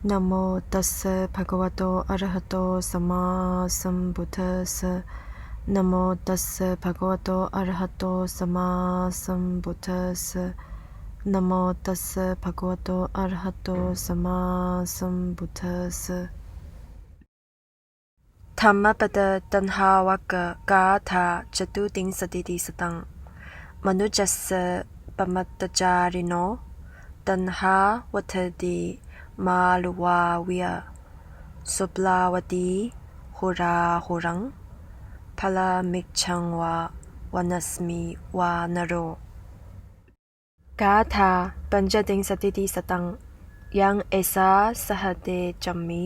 นะโมตัสสะภะคะวะโตอะระหะโตสัมมาสัมพุทธัสสะนะโมตัสสะภะคะวะโตอะระหะโตสัมมาสัมพุทธัสสะนะโมตัสสะภะคะวะโตอะระหะโตสัมมาสัมพุทธัสสะธรรมปดตัณหาวกะกาถาจตุติงสติติสตังมนุจัสสะปมัตตจาริโนตัณหาวัฏติมาลุวาเวียสุปลาวตีหุราหุรังพลามิกชังวาวานัสมิวานโรกาถาปัญจติงสติติสตังยังเอสาสหเตจัมมิ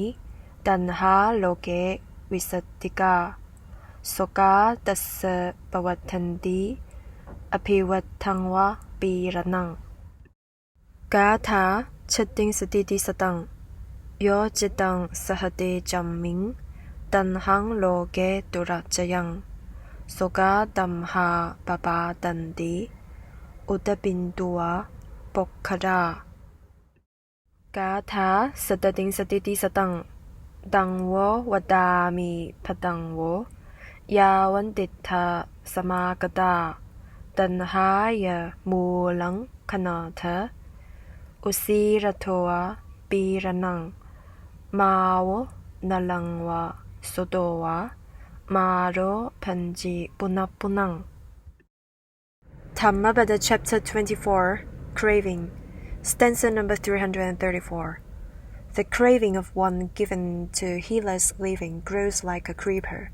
ตัณหาโลเกวิสติกาโสกาตัสสะปวัตทันติอภิวัตทังวะปีรนังกาถาชติงสติติสตังโยจิตังสหเตจัมมิงตันหังโลเกตุระจยังโสกาตัมหาปปาตันติอุตปินตัวปกขดากาถาสตติงสติติสตังดังโววดามิพดังโวยาวันติทาสมากตาตันหายมูลังขนาเถอุสีรโทวะปีรนังมาวนลังวะสุโตวะมาโรพันจิปุณปุนัง Dhammappada Chapter 24 Craving Stanza number 334 The craving of one given to heedless living grows like a creeper.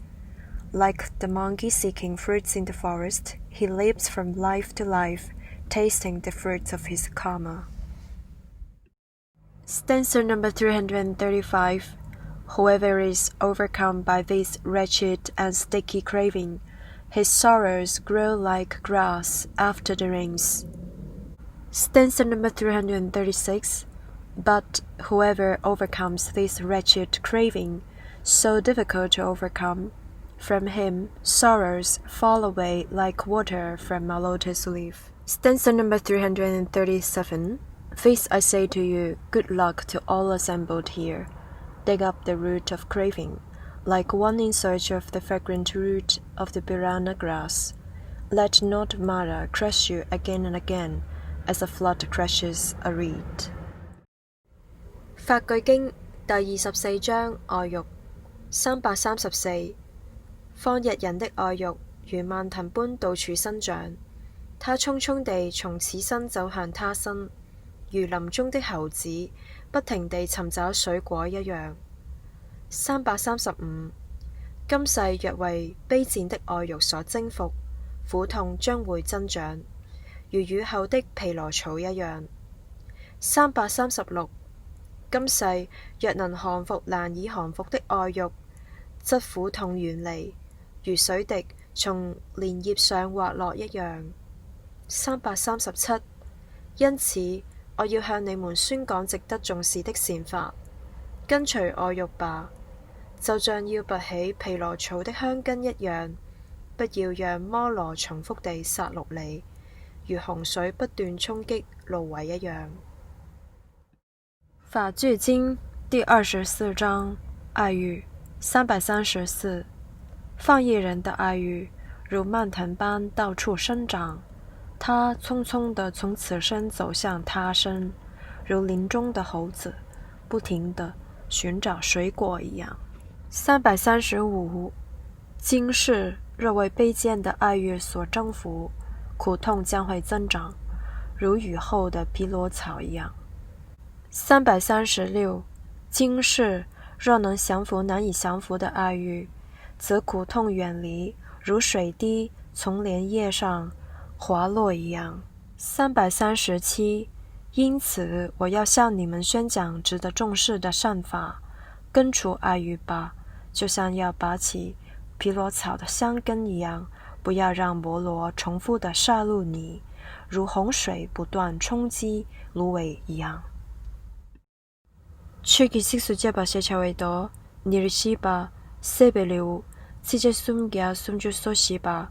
Like the monkey seeking fruits in the forest, he leaps from life to life, tasting the fruits of his karma. Stanza number 335 Whoever is overcome by this wretched and sticky craving, his sorrows grow like grass after the rains. Stanza number 336 But whoever overcomes this wretched craving, so difficult to overcome, from him sorrows fall away like water from a lotus leaf. Stanza number 337 This I say to you, good luck to all assembled here. Dig up the root of craving, like one in search of the fragrant root of the birana grass. Let not Mara crush you again and again, as a flood crushes a reed. 法句經第24章愛欲334放逸人的愛欲如蔓藤般到處生長，他匆匆地從此生走向他生，如林中的猴子不停地尋找水果一樣。335今世若為卑賤的愛欲所征服，苦痛將會增長，如雨後的枇羅草一樣。336今世若能降服難以降服的愛欲，則苦痛遠離，如水滴從蓮葉上滑落一樣。337因此，我要向你們宣講值得重視的善法，跟隨愛欲吧，就像要拔起枇羅草的香根一樣，不要讓摩羅重複地殺戮你，如洪水不斷衝擊蘆葦一樣。法句經第24章愛欲334放逸人的愛欲如蔓藤般到處生長，他匆匆地從此生走向他生，如林中的猴子不停地尋找水果一樣。335今世若為卑賤的愛欲所征服，苦痛將會增長，如雨後的枇羅草一樣。336今世若能降服難以降服的愛欲，則苦痛遠離，如水滴從蓮葉上滑落一樣。337因此我要向你們宣講值得重視的善法，根除愛欲吧，就像要拔起枇羅草的香根一樣，不要讓摩羅重複地殺戮你，如洪水不斷衝擊蘆葦一樣。최기식수제바세차웨더 니르시바 세벨레우 치제숨갸 숨주소시바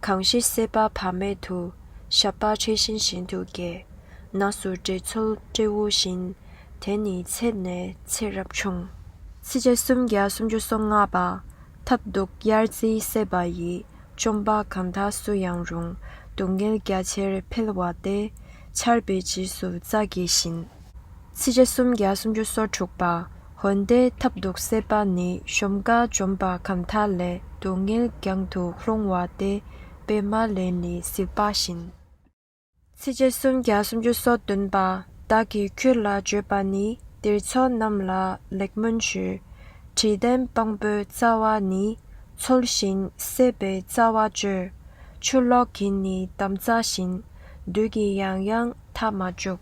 강시세바 파메투 샤바 최신신두게 나수제철제우신 Teni Tsene Tsirapchung. Sije Sumgya Sumjusonga ba, Tapduk Yarzi Sebayi, Chomba Kamta Suyangrung, Dungil Gyachere Pilwate, Charbi Jisu Zagishin. Sije Sumgya Sumjusorchukba, Honde Tapduk Seba ni Shomga Chomba Kamta le, Dungil Gyangtu Hrongwate, Bema le ni Sipashin. Sije Sumgya Sumjusodunba, Daki Kula Jebani, Dircho Namla Lekmunchu, Chiden Bangbu Zawa ni, Cholshin Sebe Zawa Ju, Chulokini Damzashin, Dugi Yang Yang Tamajuk.